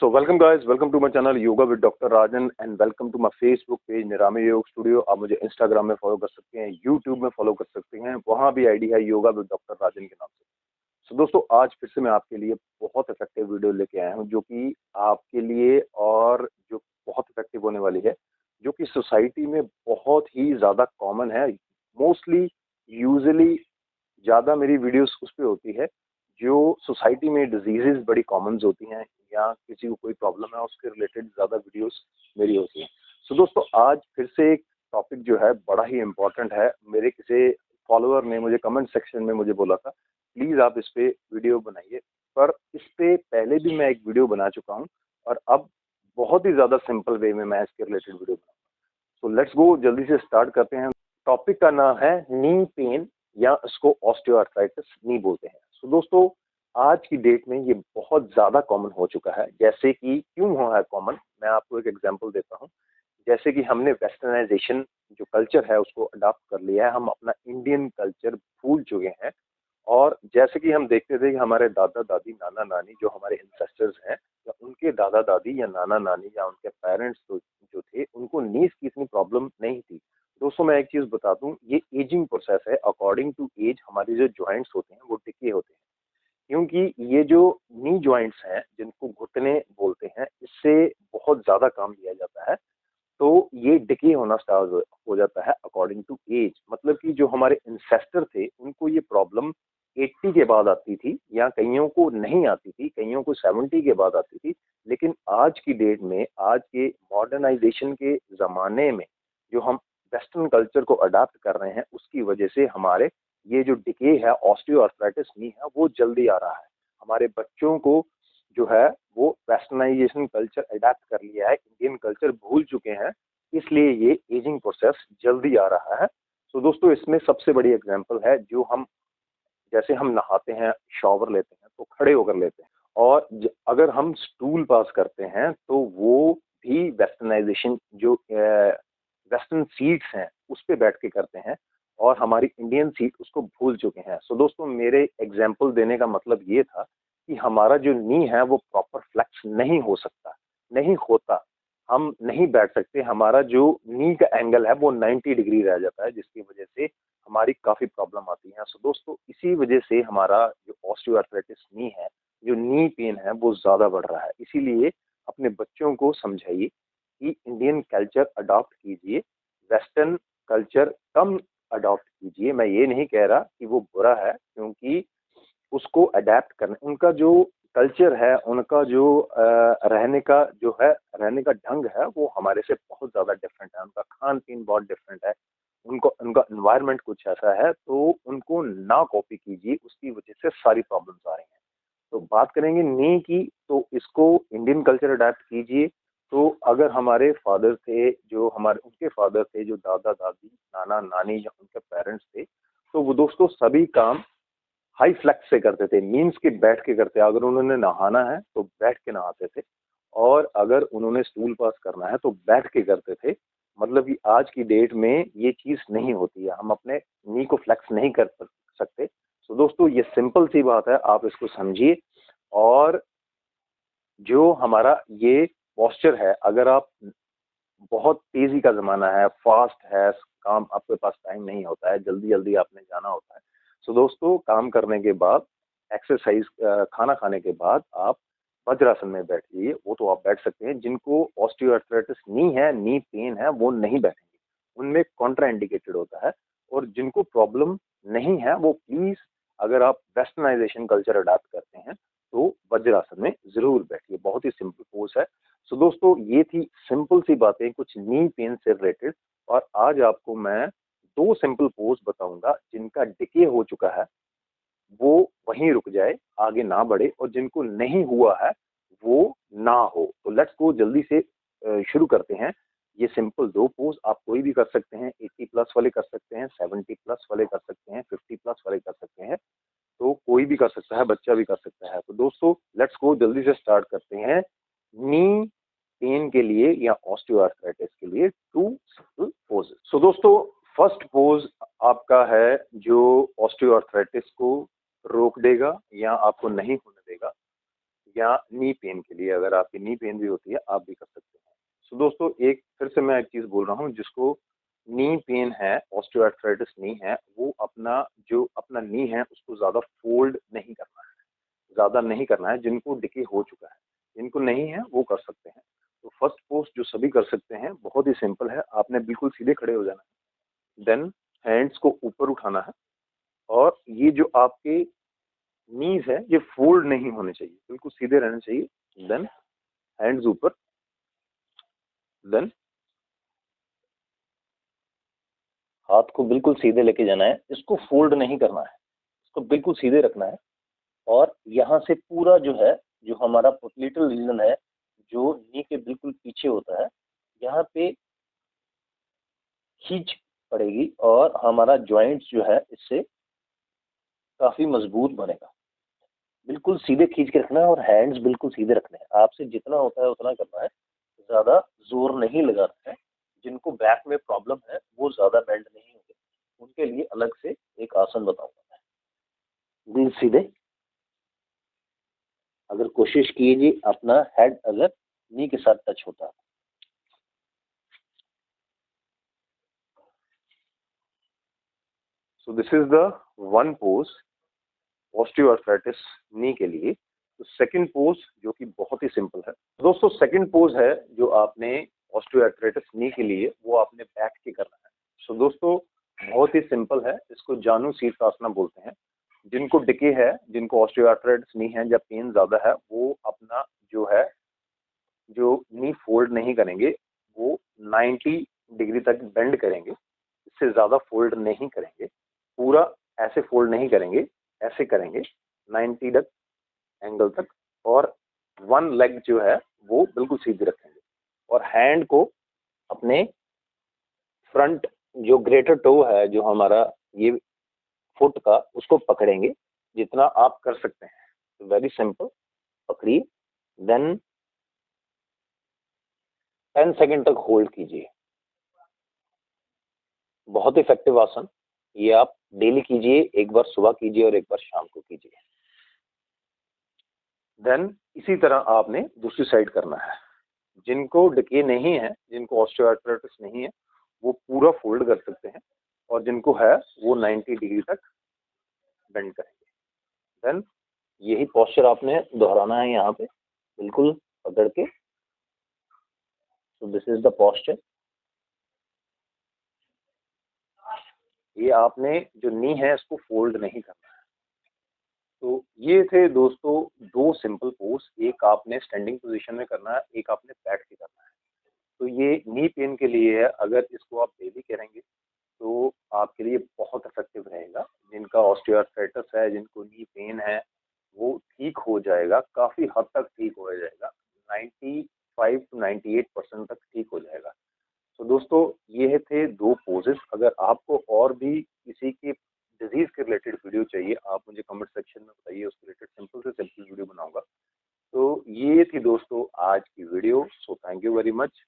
So welcome guys, welcome to my channel yoga with doctor Rajan and welcome to my Facebook page Niramay Yog studio. आप मुझे Instagram में follow कर सकते हैं, YouTube में फॉलो कर सकते हैं, वहां भी आईडी है योगा विद डॉक्टर राजन के नाम से। सो दोस्तों, आज फिर से मैं आपके लिए बहुत इफेक्टिव वीडियो लेके आया हूं जो कि आपके लिए और जो बहुत इफेक्टिव होने वाली है, जो कि सोसाइटी में बहुत ही ज़्यादा कॉमन है। मोस्टली यूजुअली ज़्यादा मेरी वीडियोस उस पे होती है जो सोसाइटी में डिजीजेस बड़ी कॉमन होती हैं या किसी को कोई प्रॉब्लम है उसके रिलेटेड ज़्यादा वीडियोस मेरी होती हैं। सो दोस्तों, आज फिर से एक टॉपिक जो है बड़ा ही इम्पोर्टेंट है। मेरे किसी फॉलोअर ने मुझे कमेंट सेक्शन में मुझे बोला था प्लीज़ आप इस पे वीडियो बनाइए, पर इस पे पहले भी मैं एक वीडियो बना चुका हूँ और अब बहुत ही ज़्यादा सिंपल वे में मैं इसके रिलेटेड वीडियो बनाऊंगा। सो लेट्स गो, जल्दी से स्टार्ट करते हैं। टॉपिक का नाम है नी पेन या इसको ऑस्टियोआर्थराइटिस नी बोलते हैं। सो दोस्तों, आज की डेट में ये बहुत ज़्यादा कॉमन हो चुका है। जैसे कि क्यों हुआ है कॉमन, मैं आपको एक एग्जांपल देता हूँ। जैसे कि हमने वेस्टर्नाइजेशन जो कल्चर है उसको अडॉप्ट कर लिया है, हम अपना इंडियन कल्चर भूल चुके हैं। और जैसे कि हम देखते थे कि हमारे दादा दादी नाना नानी जो हमारे इंसेस्टर्स हैं या उनके दादा दादी या नाना नानी या उनके पेरेंट्स जो थे उनको नीज की इतनी प्रॉब्लम नहीं थी। दोस्तों, मैं एक चीज बता दूं, ये एजिंग प्रोसेस है। अकॉर्डिंग टू एज हमारे जो जॉइंट्स होते हैं वो टिके होते हैं, क्योंकि ये जो नी जॉइंट्स हैं जिनको घुटने बोलते हैं, इससे बहुत ज्यादा काम लिया जाता है। तो ये डिके होना स्टार्ट हो जाता है अकॉर्डिंग टू एज। मतलब कि जो हमारे इंसेस्टर थे उनको ये प्रॉब्लम 80 के बाद आती थी या कईयों को नहीं आती थी, कईयों को 70 के बाद आती थी। लेकिन आज की डेट में, आज के मॉडर्नाइजेशन के ज़माने में जो हम वेस्टर्न कल्चर को अडाप्ट कर रहे हैं उसकी वजह से हमारे ये जो डिके है, ऑस्टियोआर्थराइटिस नी है, वो जल्दी आ रहा है। हमारे बच्चों को जो है वो वेस्टर्नाइजेशन कल्चर अडेप्ट कर लिया है, इंडियन कल्चर भूल चुके हैं, इसलिए ये एजिंग प्रोसेस जल्दी आ रहा है। तो दोस्तों, इसमें सबसे बड़ी एग्जांपल है जो हम जैसे हम नहाते हैं, शॉवर लेते हैं तो खड़े होकर लेते हैं, और अगर हम स्टूल पास करते हैं तो वो भी वेस्टर्नाइजेशन जो वेस्टर्न सीट्स हैं उस पे बैठ के करते हैं, और हमारी इंडियन सीट उसको भूल चुके हैं। सो दोस्तों, मेरे एग्जाम्पल देने का मतलब ये था कि हमारा जो नी है वो प्रॉपर फ्लेक्स नहीं हो सकता, नहीं होता, हम नहीं बैठ सकते। हमारा जो नी का एंगल है वो 90 डिग्री रह जाता है, जिसकी वजह से हमारी काफ़ी प्रॉब्लम आती है। सो दोस्तों, इसी वजह से हमारा जो ऑस्टियोआर्थराइटिस नी है, जो नी पेन है, वो ज़्यादा बढ़ रहा है। इसीलिए अपने बच्चों को समझाइए कि इंडियन कल्चर अडॉप्ट कीजिए, वेस्टर्न कल्चर कम अडॉप्ट कीजिए। मैं ये नहीं कह रहा कि वो बुरा है, क्योंकि उसको अडेप्ट करना, उनका जो कल्चर है, उनका जो रहने का जो है, रहने का ढंग है, वो हमारे से बहुत ज़्यादा डिफरेंट है। उनका खान पीन बहुत डिफरेंट है, उनको उनका एनवायरनमेंट कुछ ऐसा है, तो उनको ना कॉपी कीजिए, उसकी वजह से सारी प्रॉब्लम्स आ रही हैं। तो बात करेंगे नी की, तो इसको इंडियन कल्चर अडेप्ट कीजिए। तो अगर हमारे फादर थे, जो हमारे उनके फादर थे, जो दादा दादी नाना नानी या उनके पेरेंट्स थे, तो वो दोस्तों सभी काम हाई फ्लेक्स से करते थे, मीन्स के बैठ के करते। अगर उन्होंने नहाना है तो बैठ के नहाते थे, और अगर उन्होंने स्टूल पास करना है तो बैठ के करते थे। मतलब कि आज की डेट में ये चीज़ नहीं होती है, हम अपने नी को फ्लेक्स नहीं कर सकते। तो दोस्तों, ये सिंपल सी बात है, आप इसको समझिए। और जो हमारा ये पोस्चर है, अगर आप, बहुत तेजी का ज़माना है, फास्ट है, काम आपके पास टाइम नहीं होता है, जल्दी जल्दी आपने जाना होता है। सो दोस्तों, काम करने के बाद, एक्सरसाइज, खाना खाने के बाद आप वज्रासन में बैठिए। वो तो आप बैठ सकते हैं। जिनको ऑस्टियोआर्थराइटिस नी है, नी पेन है, वो नहीं बैठेंगे, उनमें कॉन्ट्रा इंडिकेटेड होता है। और जिनको प्रॉब्लम नहीं है वो प्लीज, अगर आप वेस्टर्नाइजेशन कल्चर अडॉप्ट करते हैं तो वज्रासन में जरूर बैठिए। बहुत ही सिंपल पोज है। सो दोस्तों, ये थी सिंपल सी बातें कुछ नी पेन से रिलेटेड। और आज आपको मैं दो सिंपल पोज बताऊंगा जिनका डिके हो चुका है वो वहीं रुक जाए, आगे ना बढ़े, और जिनको नहीं हुआ है वो ना हो। तो लेट्स गो, जल्दी से शुरू करते हैं। ये सिंपल दो पोज आप कोई भी कर सकते हैं, 80 प्लस वाले कर सकते हैं, 70 प्लस वाले कर सकते हैं, 50 प्लस वाले कर सकते हैं। तो कोई भी कर सकता है, बच्चा भी कर सकता है। तो दोस्तों, लेट्स गो, जल्दी से स्टार्ट करते हैं। नी पेन के लिए या ऑस्टियोआर्थराइटिस के लिए टू सिंपल पोजेस। सो दोस्तों, फर्स्ट पोज आपका है जो ऑस्टियोआर्थराइटिस को रोक देगा या आपको नहीं होने देगा। या नी पेन के लिए, अगर आपकी नी पेन भी होती है आप भी कर सकते हैं। सो दोस्तों, एक फिर से मैं एक चीज़ बोल रहा हूँ, जिसको नी पेन है, ऑस्टियोआर्थराइटिस नी है, वो अपना नी है उसको ज़्यादा फोल्ड नहीं करना है, ज़्यादा नहीं करना है। जिनको डिके हो चुका है, जिनको नहीं है वो कर सकते हैं। तो फर्स्ट पोस्ट जो सभी कर सकते हैं, बहुत ही सिंपल है। आपने बिल्कुल सीधे खड़े हो जाना है, देन हैंड्स को ऊपर उठाना है, और ये जो आपके नीज है ये फोल्ड नहीं होने चाहिए, बिल्कुल सीधे रहने चाहिए। देन हैंड्स ऊपर, देन हाथ को बिल्कुल सीधे लेके जाना है, इसको फोल्ड नहीं करना है, इसको बिल्कुल सीधे रखना है। और यहाँ से पूरा जो है, जो हमारा पोप्लिटल रीजन है, जो नी के बिल्कुल पीछे होता है, यहाँ पे खींच पड़ेगी और हमारा जॉइंट्स जो है इससे काफी मजबूत बनेगा। बिल्कुल सीधे खींच के रखना है और हैंड्स बिल्कुल सीधे रखने हैं। आपसे जितना होता है उतना करना है, ज्यादा जोर नहीं लगाना है। जिनको बैक में प्रॉब्लम है वो ज्यादा बेंड नहीं होंगे, उनके लिए अलग से एक आसन बताऊंगा मैं। दिल सीधे, अगर कोशिश कीजिए अपना हेड अगर नी के साथ टच होता है। So this is the one pose osteoarthritis knee के लिए। तो सेकंड पोज जो कि बहुत ही सिंपल है दोस्तों, सेकंड पोज है जो आपने ऑस्टियोआर्थराइटिस नी के लिए वो आपने बैठ के करना है। सो दोस्तों, बहुत ही सिंपल है, इसको जानु शीर्षासना बोलते हैं। जिनको डिके है, जिनको ऑस्टियोआर्थराइटिस नी है या पेन ज्यादा है, वो अपना जो है, जो नी फोल्ड नहीं करेंगे, वो 90 डिग्री तक बेंड करेंगे, इससे ज्यादा फोल्ड नहीं करेंगे। पूरा ऐसे फोल्ड नहीं करेंगे, ऐसे करेंगे 90 तक एंगल तक। और वन लेग जो है वो बिल्कुल सीधी रखेंगे, और हैंड को अपने फ्रंट, जो ग्रेटर टो है, जो हमारा ये फुट का, उसको पकड़ेंगे जितना आप कर सकते हैं। वेरी सिंपल, पकड़िए, देन 10 सेकेंड तक होल्ड कीजिए। बहुत इफेक्टिव आसन, ये आप डेली कीजिए, एक बार सुबह कीजिए और एक बार शाम को कीजिए। देन इसी तरह आपने दूसरी साइड करना है। जिनको डिके नहीं है, जिनको ऑस्टियोआर्थराइटिस नहीं है, वो पूरा फोल्ड कर सकते हैं, और जिनको है वो 90 डिग्री तक बेंड करेंगे। देन यही पोस्चर आपने दोहराना है यहाँ पे, बिल्कुल पकड़ के। सो दिस इज द पोस्चर। ये आपने जो नी है इसको फोल्ड नहीं करना है। तो ये थे दोस्तों दो सिंपल पोज, एक आपने स्टैंडिंग पोजीशन में करना है, एक आपने बैठ के करना है। तो ये नी पेन के लिए है, अगर इसको आप डेली करेंगे तो आपके लिए बहुत इफेक्टिव रहेगा। जिनका ऑस्टियोआर्थराइटिस है, जिनको नी पेन है, वो ठीक हो जाएगा, काफी हद तक ठीक हो जाएगा, 95 to 98% तक ठीक हो जाएगा। तो दोस्तों, ये थे दो पोजेस। अगर आपको और भी किसी की डिजीज के रिलेटेड वीडियो चाहिए, आप मुझे कमेंट सेक्शन में बताइए, उसके रिलेटेड सिंपल से सिंपल वीडियो बनाऊंगा। तो ये थी दोस्तों आज की video. So thank you very much.